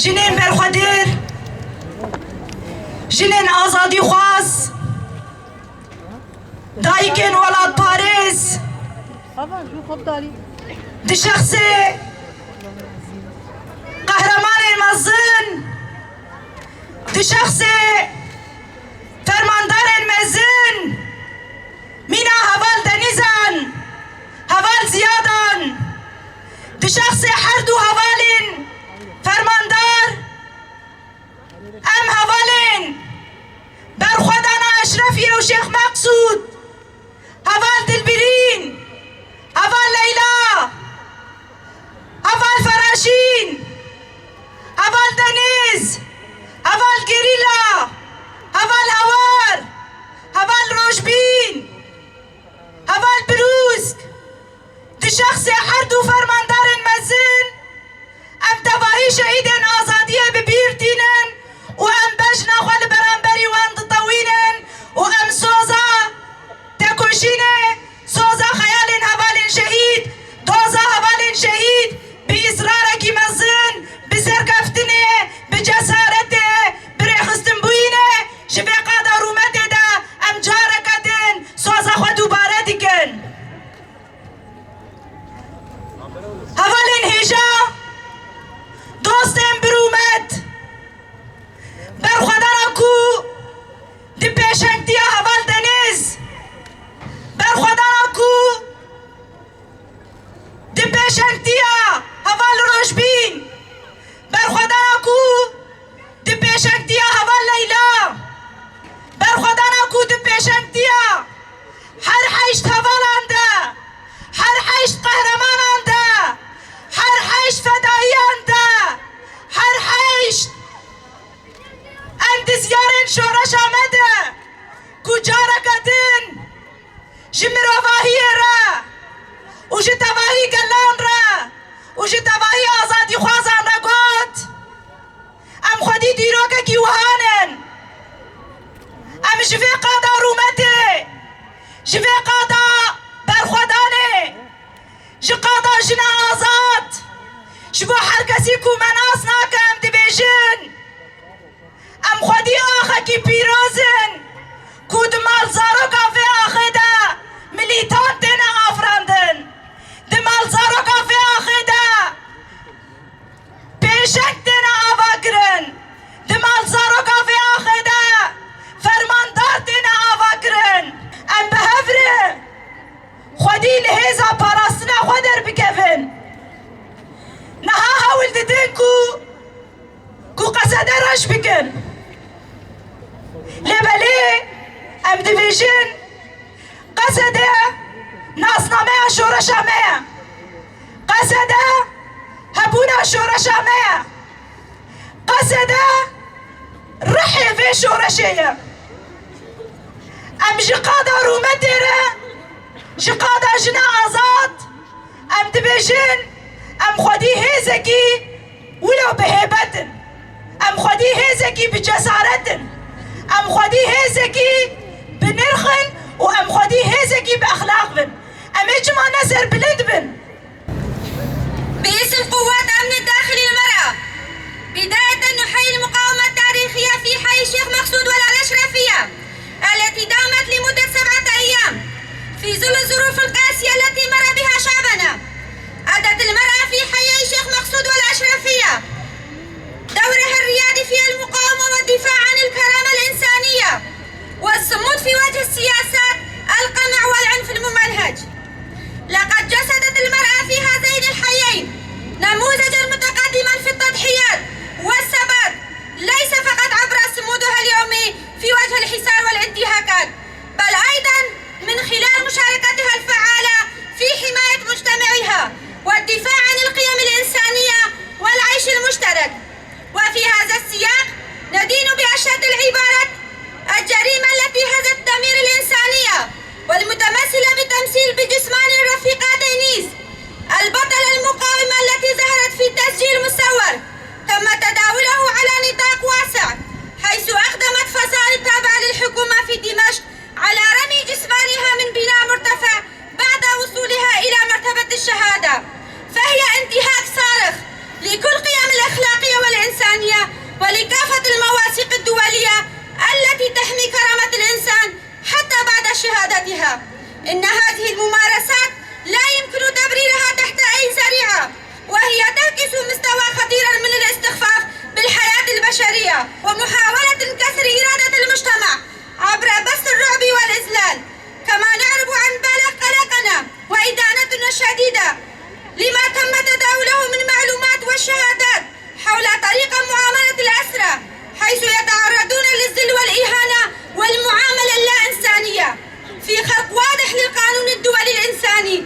جنين برخدر جنين آزادی خواست دایکن ولاد پاریس دی شخص قهرمان مزن دی شخص فرماندار مزن مینا حوال دنیزن حوال زیادن دی شخص هر دو حوالین فرماندار ام حوالین برخودان اشرفی و شیخ مقصود حوال دلبرین حوال لیلا حوال فراشین حوال دنیز حوال گریلا حوال هوار حوال روشبین حوال بروسک دی شخص هر دو فرماندار مزن ام تباهی شهیدن آزادیه ببیرتینن و ام بجنا خوال برانبری و ام تطوینن و ام سوزا تکوشینه سوزا خیالن حوالن شهید دوزا حوالن شهید بی اصرارکی مزن بسرکفتنه بجسارته برخستن بوینه شبه قادر رومته دا ام جارکتن سوزا خوا دوباره دیکن حوالن هیجا دوستم برومت برخودان اکو دی پیشنگتی حوال دنیز برخودان اکو دی پیشنگتی حوال روشبین برخودان اکو دی پیشنگتی حوال لیلا برخودان اکو دی پیشنگتی هر حیشت حوال انده هر حیشت قهرمان انده هر حیشت فدایی انده هر حیشت اندزیارن شورش آمده کجا را کدن جی مروواهی را و جی تواهی گلان را و جی تواهی آزادی خوازان را گوت ام خودی دیروکه کی وهانن ام جوی قادا رومته جوی قادا برخودانه جی قادا جنا آزاد جبو هر کسی کو مناس ناکم دبیجن ام خودی آخه کی پیروزن کود مال زارو کافی آخه دا ملیتان تینا آفراندن دی مال زارو کافی آخه دا پیشک تینا آوا کرن دی مال زارو کافی آخه دا فرماندار تینا آوا کرن ام بهفره خودی لحیزا پاراستنا خودر بکفن نها هاول ددن کو قصده رش بکن لبلی ام دیویژن قصده ناسنامه شورشامه قصده هبونه شورشامه قصده رحي في شورشيه ام جقادا رومتره جقادا جنا آزاد ام دبيجن ام خدي هيزكي ولو بهيبة ام خدي هيزكي بجسارة ام خدي هيزكي بنرخن وام خدي هيزكي باخلاق بن ام اجمع نزر بلد بن. باسم قوات امن الداخلي المرأة بداية نحيي المقاومة التاريخية في حي الشيخ مقصود والأشرفية التي دامت لمدة 7 أيام في ظل الظروف القاسية التي مر بها شعبنا. أدت المرأة في حي الشيخ مقصود والأشرفية دورها الريادي في المقاومة والدفاع عن الكرامة الإنسانية والصمود في وجه السياسات القمع والعنف الممنهج. لقد جسدت المرأة في هذين الحيين نموذجا متقدما في التضحيات والثبات، ليس فقط عبر صمودها اليومي في وجه الحصار والانتهاكات، بل أيضا من خلال مشاركتها الفعالة في حماية مجتمعها والدفاع عن القيم الإنسانية والعيش المشترك. وفي هذا السياق ندين بأشد العبارات الجريمة التي هزت ضمير الإنسانية والمتمثلة بتمثيل بجثمان الرفيقة دينيس البطلة المقاومة التي ظهرت في تسجيل مصور تم تداوله على نطاق واسع، حيث أقدمت فصائل تابعة للحكومة في دمشق على رمي جثمانها من بناء مرتفع بعد وصولها إلى مرتبة الشهادة، فهي انتهاك صارخ لكل قيم الأخلاقية والإنسانية ولكافة المواثيق الدولية التي تحمي كرامة الإنسان حتى بعد شهادتها. إن هذه الممارسات لا يمكن تبريرها تحت أي ذريعة، وهي تعكس مستوى خطير من الاستخفاف بالحياة البشرية ومحاولة كسر إرادة المجتمع عبر بث الرعب والإذلال. كما نعرب عن بالغ قلقنا وإدانتنا الشديدة لما تم تداوله من معلومات والشهادات حول طريقة معاملة الأسرى، حيث يتعرضون للذل والإهانة والمعاملة اللا إنسانية في خرق واضح للقانون الدولي الإنساني